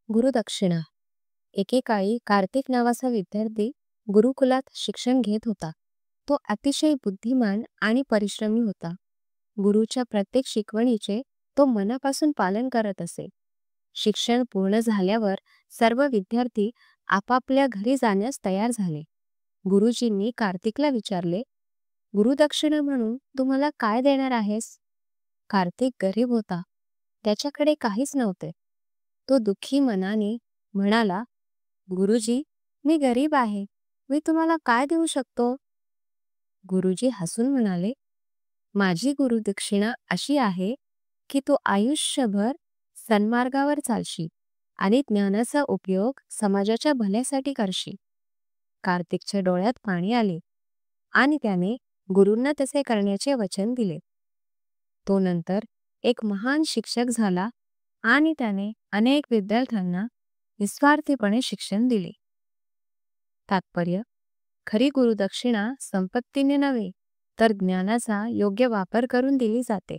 गुरुदक्षिणा. एकेकाळी कार्तिक नावाचा विद्यार्थी गुरुकुलात शिक्षण घेत होता. तो अतिशय बुद्धिमान आणि परिश्रमी होता. गुरुच्या प्रत्येक शिकवणीचे तो मनापासून पालन करत असे. शिक्षण पूर्ण झाल्यावर सर्व विद्यार्थी आपापल्या घरी जाण्यास तयार झाले. गुरुजींनी कार्तिकला विचारले, गुरुदक्षिणा म्हणून तू मला काय देणार आहेस? कार्तिक गरीब होता. त्याच्याकडे काहीच नव्हते. तो दुःखी मनाने म्हणाला, गुरुजी, मी गरीब आहे. मी तुम्हाला काय देऊ शकतो? गुरुजी हसून म्हणाले, माझी गुरुदक्षिणा अशी आहे की तू आयुष्यभर सन्मार्गावर चालशील आणि ज्ञानाचा उपयोग समाजाच्या भल्यासाठी करशील. कार्तिकच्या डोळ्यात पाणी आले आणि त्याने गुरूंना तसे करण्याचे वचन दिले. तो नंतर एक महान शिक्षक झाला आणि त्याने अनेक विद्यार्थ्यांना निस्वार्थीपणे शिक्षण दिले. तात्पर्य: खरी गुरुदक्षिणा संपत्तीने नव्हे तर ज्ञानाचा योग्य वापर करून दिली जाते.